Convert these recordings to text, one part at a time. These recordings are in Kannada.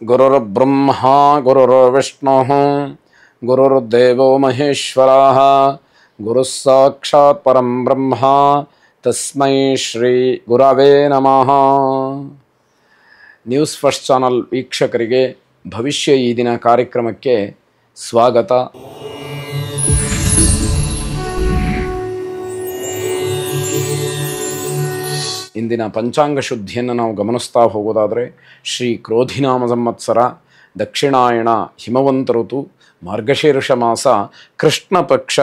ಗುರುರ್ಬ್ರಹ್ಮ ಗುರುರ್ವಿಷ್ಣುಃ ಗುರುರ್ದೇವೋ ಮಹೇಶ್ವರಃ ಗುರುಃ ಸಾಕ್ಷಾತ್ ಪರಂ ಬ್ರಹ್ಮ ತಸ್ಮೈ ಶ್ರೀ ಗುರವೇ ನಮಃ. ನ್ಯೂಸ್ ಫಸ್ಟ್ ಚಾನಲ್ ವೀಕ್ಷಕರಿಗೆ ಭವಿಷ್ಯ ಈ ದಿನ ಕಾರ್ಯಕ್ರಮಕ್ಕೆ ಸ್ವಾಗತ. ಇಂದಿನ ಪಂಚಾಂಗ ಶುದ್ಧಿಯನ್ನು ನಾವು ಗಮನಿಸ್ತಾ ಹೋಗೋದಾದರೆ ಶ್ರೀ ಕ್ರೋಧಿನಾಮ ಸಂವತ್ಸರ, ದಕ್ಷಿಣಾಯಣ, ಹಿಮವಂತ ಋತು, ಮಾರ್ಗಶೀರ್ಷ ಮಾಸ, ಕೃಷ್ಣ ಪಕ್ಷ,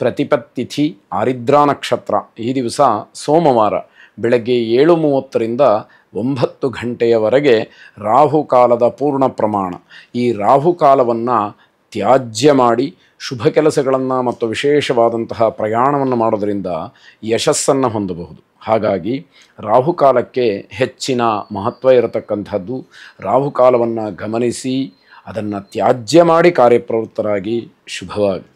ಪ್ರತಿಪತ್ತಿಥಿ, ಆರಿದ್ರಾ ನಕ್ಷತ್ರ. ಈ ದಿವಸ ಸೋಮವಾರ ಬೆಳಗ್ಗೆ 7:30ರಿಂದ 9 ಗಂಟೆಯವರೆಗೆ ರಾಹುಕಾಲದ ಪೂರ್ಣ ಪ್ರಮಾಣ. ಈ ರಾಹುಕಾಲವನ್ನು ತ್ಯಾಜ್ಯ ಮಾಡಿ ಶುಭ ಕೆಲಸಗಳನ್ನು ಮತ್ತು ವಿಶೇಷವಾದಂತಹ ಪ್ರಯಾಣವನ್ನು ಮಾಡೋದರಿಂದ ಯಶಸ್ಸನ್ನು ಹೊಂದಬಹುದು. ಹಾಗಾಗಿ ರಾಹುಕಾಲಕ್ಕೆ ಹೆಚ್ಚಿನ ಮಹತ್ವ ಇರತಕ್ಕಂಥದ್ದು. ರಾಹುಕಾಲವನ್ನು ಗಮನಿಸಿ ಅದನ್ನು ತ್ಯಾಜ್ಯ ಮಾಡಿ ಕಾರ್ಯಪ್ರವೃತ್ತರಾಗಿ ಶುಭವಾಗಿ.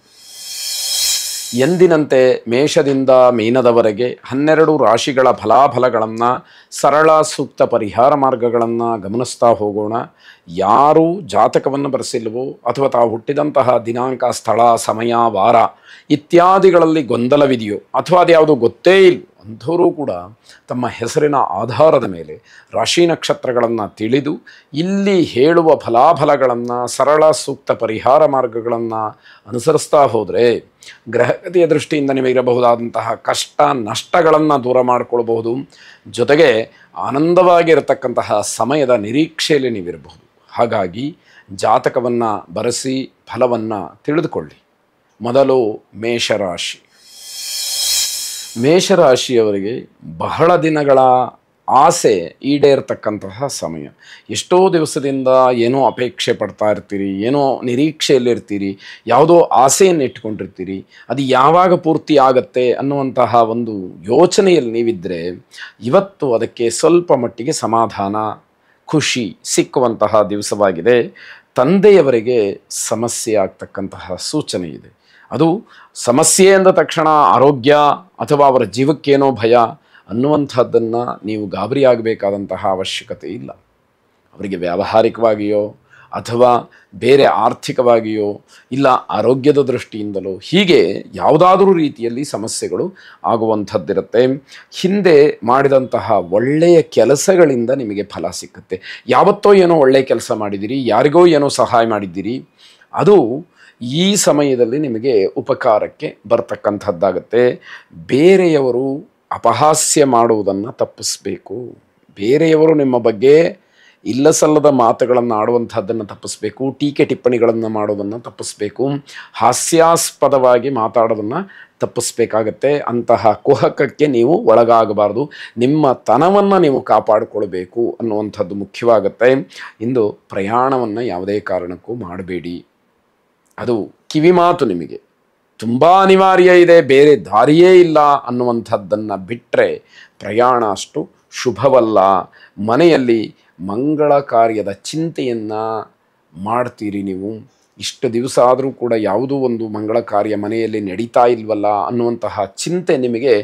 ಎಂದಿನಂತೆ ಮೇಷದಿಂದ ಮೀನದವರೆಗೆ 12 ರಾಶಿಗಳ ಫಲಾಫಲಗಳನ್ನು, ಸರಳ ಸೂಕ್ತ ಪರಿಹಾರ ಮಾರ್ಗಗಳನ್ನು ಗಮನಿಸ್ತಾ ಹೋಗೋಣ. ಯಾರು ಜಾತಕವನ್ನು ಬರೆಸಿಲ್ವೋ ಅಥವಾ ತಾವು ಹುಟ್ಟಿದಂತಹ ದಿನಾಂಕ, ಸ್ಥಳ, ಸಮಯ, ವಾರ ಇತ್ಯಾದಿಗಳಲ್ಲಿ ಗೊಂದಲವಿದೆಯೋ ಅಥವಾ ಅದು ಯಾವುದು ಗೊತ್ತೇ ಇಲ್ಲ ಅಂಥವರು ಕೂಡ ತಮ್ಮ ಹೆಸರಿನ ಆಧಾರದ ಮೇಲೆ ರಾಶಿ ನಕ್ಷತ್ರಗಳನ್ನು ತಿಳಿದು ಇಲ್ಲಿ ಹೇಳುವ ಫಲಾಫಲಗಳನ್ನು, ಸರಳ ಸೂಕ್ತ ಪರಿಹಾರ ಮಾರ್ಗಗಳನ್ನು ಅನುಸರಿಸ್ತಾ ಹೋದರೆ ಗ್ರಹಗತಿಯ ದೃಷ್ಟಿಯಿಂದ ನಿಮಗಿರಬಹುದಾದಂತಹ ಕಷ್ಟ ನಷ್ಟಗಳನ್ನು ದೂರ ಮಾಡಿಕೊಳ್ಬಹುದು. ಜೊತೆಗೆ ಆನಂದವಾಗಿರತಕ್ಕಂತಹ ಸಮಯದ ನಿರೀಕ್ಷೆಯಲ್ಲಿ ನೀವಿರಬಹುದು. ಹಾಗಾಗಿ ಜಾತಕವನ್ನು ಬರೆಸಿ ಫಲವನ್ನು ತಿಳಿದುಕೊಳ್ಳಿ. ಮೊದಲು ಮೇಷರಾಶಿ. ಮೇಷರಾಶಿಯವರಿಗೆ ಬಹಳ ದಿನಗಳ ಆಸೆ ಈಡೇರತಕ್ಕಂತಹ ಸಮಯ. ಎಷ್ಟೋ ದಿವಸದಿಂದ ಏನೋ ಅಪೇಕ್ಷೆ ಪಡ್ತಾ ಇರ್ತೀರಿ, ಏನೋ ನಿರೀಕ್ಷೆಯಲ್ಲಿರ್ತೀರಿ, ಯಾವುದೋ ಆಸೆಯನ್ನು ಇಟ್ಕೊಂಡಿರ್ತೀರಿ. ಅದು ಯಾವಾಗ ಪೂರ್ತಿ ಆಗತ್ತೆ ಅನ್ನುವಂತಹ ಒಂದು ಯೋಚನೆಯಲ್ಲಿ ನೀವಿದ್ದರೆ ಇವತ್ತು ಅದಕ್ಕೆ ಸ್ವಲ್ಪ ಮಟ್ಟಿಗೆ ಸಮಾಧಾನ, ಖುಷಿ ಸಿಕ್ಕುವಂತಹ ದಿವಸವಾಗಿದೆ. ತಂದೆಯವರಿಗೆ ಸಮಸ್ಯೆ ಆಗ್ತಕ್ಕಂತಹ ಸೂಚನೆ ಇದೆ. ಅದು ಸಮಸ್ಯೆ ಅಂದ ತಕ್ಷಣ ಆರೋಗ್ಯ ಅಥವಾ ಅವರ ಜೀವಕ್ಕೇನೋ ಭಯ ಅನ್ನುವಂಥದ್ದನ್ನು ನೀವು ಗಾಬರಿಯಾಗಬೇಕಾದಂತಹ ಅವಶ್ಯಕತೆ ಇಲ್ಲ. ಅವರಿಗೆ ವ್ಯಾವಹಾರಿಕವಾಗಿಯೋ ಅಥವಾ ಬೇರೆ ಆರ್ಥಿಕವಾಗಿಯೋ ಇಲ್ಲ ಆರೋಗ್ಯದ ದೃಷ್ಟಿಯಿಂದಲೋ ಹೀಗೆ ಯಾವುದಾದ್ರೂ ರೀತಿಯಲ್ಲಿ ಸಮಸ್ಯೆಗಳು ಆಗುವಂಥದ್ದಿರುತ್ತೆ. ಹಿಂದೆ ಮಾಡಿದಂತಹ ಒಳ್ಳೆಯ ಕೆಲಸಗಳಿಂದ ನಿಮಗೆ ಫಲ ಸಿಕ್ಕುತ್ತೆ. ಯಾವತ್ತೋ ಏನೋ ಒಳ್ಳೆಯ ಕೆಲಸ ಮಾಡಿದ್ದೀರಿ, ಯಾರಿಗೋ ಏನೋ ಸಹಾಯ ಮಾಡಿದ್ದೀರಿ, ಅದು ಈ ಸಮಯದಲ್ಲಿ ನಿಮಗೆ ಉಪಕಾರಕ್ಕೆ ಬರ್ತಕ್ಕಂಥದ್ದಾಗತ್ತೆ. ಬೇರೆಯವರು ಅಪಹಾಸ್ಯ ಮಾಡುವುದನ್ನು ತಪ್ಪಿಸಬೇಕು. ಬೇರೆಯವರು ನಿಮ್ಮ ಬಗ್ಗೆ ಇಲ್ಲಸಲ್ಲದ ಮಾತುಗಳನ್ನು ಆಡುವಂಥದ್ದನ್ನು ತಪ್ಪಿಸಬೇಕು. ಟೀಕೆ ಟಿಪ್ಪಣಿಗಳನ್ನು ಮಾಡೋದನ್ನು ತಪ್ಪಿಸಬೇಕು. ಹಾಸ್ಯಾಸ್ಪದವಾಗಿ ಮಾತಾಡೋದನ್ನು ತಪ್ಪಿಸ್ಬೇಕಾಗತ್ತೆ. ಅಂತಹ ಕುಹಕಕ್ಕೆ ನೀವು ಒಳಗಾಗಬಾರ್ದು. ನಿಮ್ಮ ತನವನ್ನು ನೀವು ಕಾಪಾಡಿಕೊಳ್ಬೇಕು ಅನ್ನುವಂಥದ್ದು ಮುಖ್ಯವಾಗುತ್ತೆ. ಇಂದು ಪ್ರಯಾಣವನ್ನು ಯಾವುದೇ ಕಾರಣಕ್ಕೂ ಮಾಡಬೇಡಿ. ಅದು ಕಿವಿ ಮಾತು. ನಿಮಗೆ ತುಂಬ ಅನಿವಾರ್ಯ ಇದೆ, ಬೇರೆ ದಾರಿಯೇ ಇಲ್ಲ ಅನ್ನುವಂಥದ್ದನ್ನು ಬಿಟ್ಟರೆ ಪ್ರಯಾಣ ಅಷ್ಟು ಶುಭವಲ್ಲ. ಮನೆಯಲ್ಲಿ ಮಂಗಳ ಕಾರ್ಯದ ಚಿಂತೆಯನ್ನು ಮಾಡ್ತೀರಿ ನೀವು. ಇಷ್ಟು ದಿವಸ ಆದರೂ ಕೂಡ ಯಾವುದೋ ಒಂದು ಮಂಗಳ ಕಾರ್ಯ ಮನೆಯಲ್ಲಿ ನಡೀತಾ ಇಲ್ವಲ್ಲ ಅನ್ನುವಂತಹ ಚಿಂತೆ ನಿಮಗೆ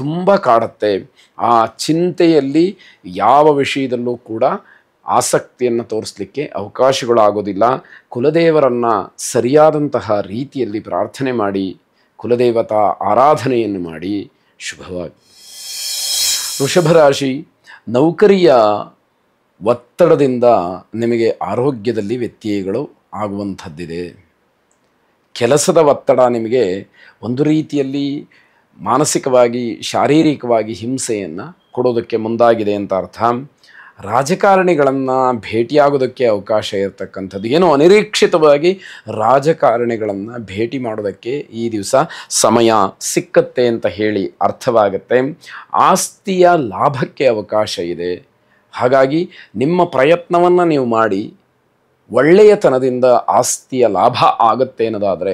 ತುಂಬ ಕಾಡುತ್ತೆ. ಆ ಚಿಂತೆಯಲ್ಲಿ ಯಾವ ವಿಷಯದಲ್ಲೂ ಕೂಡ ಆಸಕ್ತಿಯನ್ನು ತೋರಿಸಲಿಕ್ಕೆ ಅವಕಾಶಗಳಾಗೋದಿಲ್ಲ. ಕುಲದೇವರನ್ನು ಸರಿಯಾದಂತಹ ರೀತಿಯಲ್ಲಿ ಪ್ರಾರ್ಥನೆ ಮಾಡಿ, ಕುಲದೇವತಾ ಆರಾಧನೆಯನ್ನು ಮಾಡಿ ಶುಭವಾಗಿ. ವೃಷಭ ರಾಶಿ. ನೌಕರಿಯ ಒತ್ತಡದಿಂದ ನಿಮಗೆ ಆರೋಗ್ಯದಲ್ಲಿ ವ್ಯತ್ಯಯಗಳು ಆಗುವಂಥದ್ದಿದೆ. ಕೆಲಸದ ಒತ್ತಡ ನಿಮಗೆ ಒಂದು ರೀತಿಯಲ್ಲಿ ಮಾನಸಿಕವಾಗಿ, ಶಾರೀರಿಕವಾಗಿ ಹಿಂಸೆಯನ್ನು ಕೊಡೋದಕ್ಕೆ ಮುಂದಾಗಿದೆ ಅಂತ ಅರ್ಥ. ರಾಜಕಾರಣಿಗಳನ್ನು ಭೇಟಿಯಾಗೋದಕ್ಕೆ ಅವಕಾಶ ಇರತಕ್ಕಂಥದ್ದು. ಏನೋ ಅನಿರೀಕ್ಷಿತವಾಗಿ ರಾಜಕಾರಣಿಗಳನ್ನು ಭೇಟಿ ಮಾಡೋದಕ್ಕೆ ಈ ದಿವಸ ಸಮಯ ಸಿಕ್ಕತ್ತೆ ಅಂತ ಹೇಳಿ ಅರ್ಥವಾಗುತ್ತೆ. ಆಸ್ತಿಯ ಲಾಭಕ್ಕೆ ಅವಕಾಶ ಇದೆ. ಹಾಗಾಗಿ ನಿಮ್ಮ ಪ್ರಯತ್ನವನ್ನು ನೀವು ಮಾಡಿ ಒಳ್ಳೆಯತನದಿಂದ ಆಸ್ತಿಯ ಲಾಭ ಆಗುತ್ತೆ ಅನ್ನೋದಾದರೆ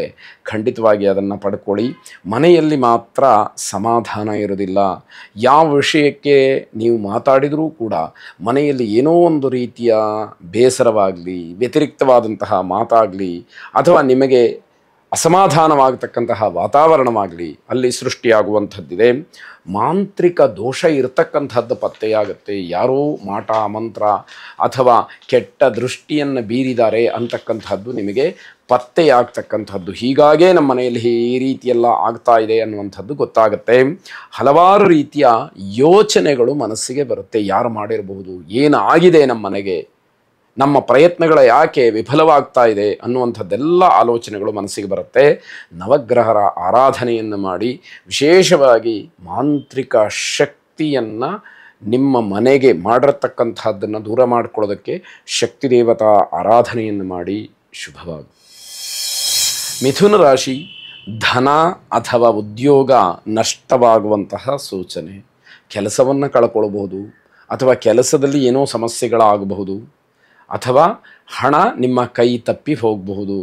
ಖಂಡಿತವಾಗಿ ಅದನ್ನು ಪಡ್ಕೊಳ್ಳಿ. ಮನೆಯಲ್ಲಿ ಮಾತ್ರ ಸಮಾಧಾನ ಇರೋದಿಲ್ಲ. ಯಾವ ವಿಷಯಕ್ಕೆ ನೀವು ಮಾತಾಡಿದರೂ ಕೂಡ ಮನೆಯಲ್ಲಿ ಏನೋ ಒಂದು ರೀತಿಯ ಬೇಸರವಾಗಲಿ, ವ್ಯತಿರಿಕ್ತವಾದಂತಹ ಮಾತಾಗಲಿ ಅಥವಾ ನಿಮಗೆ ಅಸಮಾಧಾನವಾಗತಕ್ಕಂತಹ ವಾತಾವರಣವಾಗಲಿ ಅಲ್ಲಿ ಸೃಷ್ಟಿಯಾಗುವಂಥದ್ದಿದೆ. ಮಾಂತ್ರಿಕ ದೋಷ ಇರತಕ್ಕಂಥದ್ದು ಪತ್ತೆಯಾಗುತ್ತೆ. ಯಾರೋ ಮಾಟ ಮಂತ್ರ ಅಥವಾ ಕೆಟ್ಟ ದೃಷ್ಟಿಯನ್ನು ಬೀರಿದ್ದಾರೆ ಅಂತಕ್ಕಂಥದ್ದು ನಿಮಗೆ ಪತ್ತೆಯಾಗ್ತಕ್ಕಂಥದ್ದು. ಹೀಗಾಗೇ ನಮ್ಮ ಮನೆಯಲ್ಲಿ ಈ ರೀತಿಯೆಲ್ಲ ಆಗ್ತಾ ಇದೆ ಅನ್ನುವಂಥದ್ದು ಗೊತ್ತಾಗುತ್ತೆ. ಹಲವಾರು ರೀತಿಯ ಯೋಚನೆಗಳು ಮನಸ್ಸಿಗೆ ಬರುತ್ತೆ. ಯಾರು ಮಾಡಿರಬಹುದು, ಏನಾಗಿದೆ ನಮ್ಮ ಮನೆಗೆ, ನಮ್ಮ ಪ್ರಯತ್ನಗಳ ಯಾಕೆ ವಿಫಲವಾಗ್ತಾ ಇದೆ ಅನ್ನುವಂಥದ್ದೆಲ್ಲ ಆಲೋಚನೆಗಳು ಮನಸ್ಸಿಗೆ ಬರುತ್ತೆ. ನವಗ್ರಹರ ಆರಾಧನೆಯನ್ನು ಮಾಡಿ ವಿಶೇಷವಾಗಿ ಮಾಂತ್ರಿಕ ಶಕ್ತಿಯನ್ನು ನಿಮ್ಮ ಮನೆಗೆ ಮಾಡಿರತಕ್ಕಂಥದ್ದನ್ನು ದೂರ ಮಾಡಿಕೊಳ್ಳೋದಕ್ಕೆ ಶಕ್ತಿ ದೇವತಾ ಆರಾಧನೆಯನ್ನು ಮಾಡಿ ಶುಭವಾಗಿ. ಮಿಥುನ ರಾಶಿ, ಧನ ಅಥವಾ ಉದ್ಯೋಗ ನಷ್ಟವಾಗುವಂತಹ ಸೂಚನೆ. ಕೆಲಸವನ್ನು ಕಳ್ಕೊಳ್ಬಹುದು ಅಥವಾ ಕೆಲಸದಲ್ಲಿ ಏನೋ ಸಮಸ್ಯೆಗಳಾಗಬಹುದು ಅಥವಾ ಹಣ ನಿಮ್ಮ ಕೈ ತಪ್ಪಿ ಹೋಗಬಹುದು.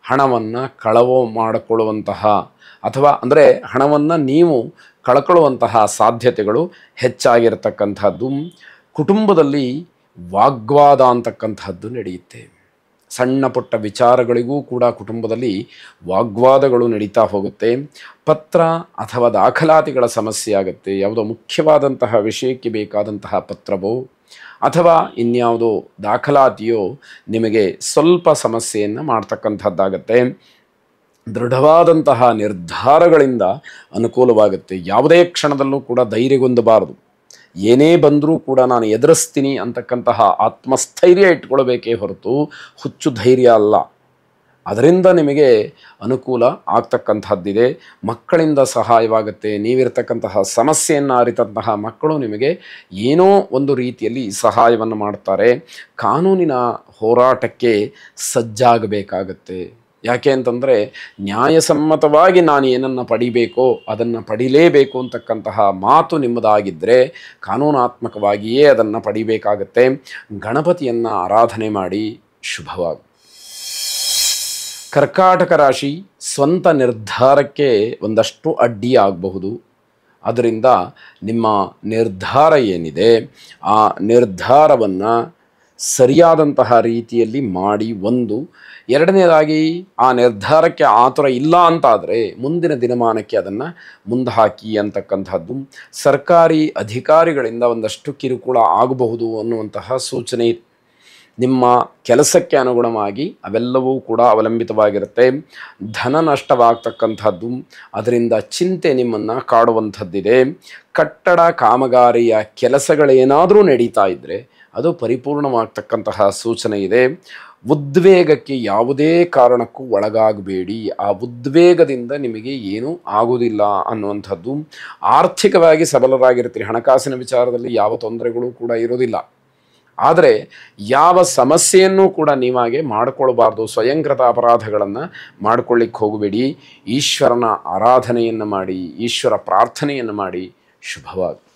ಹಣವನ್ನು ಕಳವು ಮಾಡಿಕೊಳ್ಳುವಂತಹ ಅಥವಾ ಅಂದರೆ ಹಣವನ್ನು ನೀವು ಕಳ್ಕೊಳ್ಳುವಂತಹ ಸಾಧ್ಯತೆಗಳು ಹೆಚ್ಚಾಗಿರತಕ್ಕಂಥದ್ದು. ಕುಟುಂಬದಲ್ಲಿ ವಾಗ್ವಾದ ಅಂತಕ್ಕಂಥದ್ದು ನಡೆಯುತ್ತೆ. ಸಣ್ಣ ಪುಟ್ಟ ವಿಚಾರಗಳಿಗೂ ಕೂಡ ಕುಟುಂಬದಲ್ಲಿ ವಾಗ್ವಾದಗಳು ನಡೀತಾ ಹೋಗುತ್ತೆ. ಪತ್ರ ಅಥವಾ ದಾಖಲಾತಿಗಳ ಸಮಸ್ಯೆ ಆಗುತ್ತೆ. ಯಾವುದೋ ಮುಖ್ಯವಾದಂತಹ ವಿಷಯಕ್ಕೆ ಬೇಕಾದಂತಹ ಪತ್ರವೋ ಅಥವಾ ಇನ್ಯಾವುದೋ ದಾಖಲಾತಿಯೋ ನಿಮಗೆ ಸ್ವಲ್ಪ ಸಮಸ್ಯೆಯನ್ನು ಮಾಡ್ತಕ್ಕಂಥದ್ದಾಗತ್ತೆ. ದೃಢವಾದಂತಹ ನಿರ್ಧಾರಗಳಿಂದ ಅನುಕೂಲವಾಗುತ್ತೆ. ಯಾವುದೇ ಕ್ಷಣದಲ್ಲೂ ಕೂಡ ಧೈರ್ಯಗೊಂದಬಾರದು. ಏನೇ ಬಂದರೂ ಕೂಡ ನಾನು ಎದುರಿಸ್ತೀನಿ ಅಂತಕ್ಕಂತಹ ಆತ್ಮಸ್ಥೈರ್ಯ ಇಟ್ಕೊಳ್ಬೇಕೇ ಹೊರತು ಹುಚ್ಚು ಧೈರ್ಯ ಅಲ್ಲ. ಅದರಿಂದ ನಿಮಗೆ ಅನುಕೂಲ ಆಗ್ತಕ್ಕಂಥದ್ದಿದೆ. ಮಕ್ಕಳಿಂದ ಸಹಾಯವಾಗುತ್ತೆ. ನೀವಿರತಕ್ಕಂತಹ ಸಮಸ್ಯೆಯನ್ನು ಅರಿತಂತಹ ಮಕ್ಕಳು ನಿಮಗೆ ಏನೋ ಒಂದು ರೀತಿಯಲ್ಲಿ ಸಹಾಯವನ್ನು ಮಾಡ್ತಾರೆ. ಕಾನೂನಿನ ಹೋರಾಟಕ್ಕೆ ಸಜ್ಜಾಗಬೇಕಾಗತ್ತೆ. ಯಾಕೆ ಅಂತಂದರೆ ನ್ಯಾಯಸಮ್ಮತವಾಗಿ ನಾನು ಏನನ್ನು ಪಡಿಬೇಕೋ ಅದನ್ನು ಪಡಿಲೇಬೇಕು ಅಂತಕ್ಕಂತಹ ಮಾತು ನಿಮ್ಮದಾಗಿದ್ದರೆ ಕಾನೂನಾತ್ಮಕವಾಗಿಯೇ ಅದನ್ನು ಪಡಿಬೇಕಾಗತ್ತೆ. ಗಣಪತಿಯನ್ನು ಆರಾಧನೆ ಮಾಡಿ ಶುಭವಾಗಿ. ಕರ್ಕಾಟಕ ರಾಶಿ, ಸ್ವಂತ ನಿರ್ಧಾರಕ್ಕೆ ಒಂದಷ್ಟು ಅಡ್ಡಿ ಆಗಬಹುದು. ಅದರಿಂದ ನಿಮ್ಮ ನಿರ್ಧಾರ ಏನಿದೆ ಆ ನಿರ್ಧಾರವನ್ನು ಸರಿಯಾದಂತಹ ರೀತಿಯಲ್ಲಿ ಮಾಡಿ. ಎರಡನೇದಾಗಿ ಆ ನಿರ್ಧಾರಕ್ಕೆ ಆತುರ ಇಲ್ಲ ಅಂತಾದರೆ ಮುಂದಿನ ದಿನಮಾನಕ್ಕೆ ಅದನ್ನು ಮುಂದೆ ಹಾಕಿ ಅಂತಕ್ಕಂಥದ್ದು. ಸರ್ಕಾರಿ ಅಧಿಕಾರಿಗಳಿಂದ ಒಂದಷ್ಟು ಕಿರುಕುಳ ಆಗಬಹುದು ಅನ್ನುವಂತಹ ಸೂಚನೆ ಇದೆ. ನಿಮ್ಮ ಕೆಲಸಕ್ಕೆ ಅನುಗುಣವಾಗಿ ಅವೆಲ್ಲವೂ ಕೂಡ ಅವಲಂಬಿತವಾಗಿರುತ್ತೆ. ಧನ ನಷ್ಟವಾಗ್ತಕ್ಕಂಥದ್ದು, ಅದರಿಂದ ಚಿಂತೆ ನಿಮ್ಮನ್ನು ಕಾಡುವಂಥದ್ದಿದೆ. ಕಟ್ಟಡ ಕಾಮಗಾರಿಯ ಕೆಲಸಗಳೇನಾದರೂ ನಡೀತಾ ಇದ್ದರೆ ಅದು ಪರಿಪೂರ್ಣವಾಗ್ತಕ್ಕಂತಹ ಸೂಚನೆ ಇದೆ. ಉದ್ವೇಗಕ್ಕೆ ಯಾವುದೇ ಕಾರಣಕ್ಕೂ ಒಳಗಾಗಬೇಡಿ. ಆ ಉದ್ವೇಗದಿಂದ ನಿಮಗೆ ಏನೂ ಆಗೋದಿಲ್ಲ ಅನ್ನುವಂಥದ್ದು. ಆರ್ಥಿಕವಾಗಿ ಸಬಲರಾಗಿರ್ತೀರಿ. ಹಣಕಾಸಿನ ವಿಚಾರದಲ್ಲಿ ಯಾವ ತೊಂದರೆಗಳು ಕೂಡ ಇರೋದಿಲ್ಲ. ಆದರೆ ಯಾವ ಸಮಸ್ಯೆಯನ್ನು ಕೂಡ ನೀವಾಗೆ ಮಾಡಿಕೊಳ್ಬಾರ್ದು. ಸ್ವಯಂಕೃತ ಅಪರಾಧಗಳನ್ನು ಮಾಡಿಕೊಳ್ಳಿಕ್ಕೆ ಹೋಗಬೇಡಿ. ಈಶ್ವರನ ಆರಾಧನೆಯನ್ನು ಮಾಡಿ, ಈಶ್ವರ ಪ್ರಾರ್ಥನೆಯನ್ನು ಮಾಡಿ ಶುಭವಾಗಿ.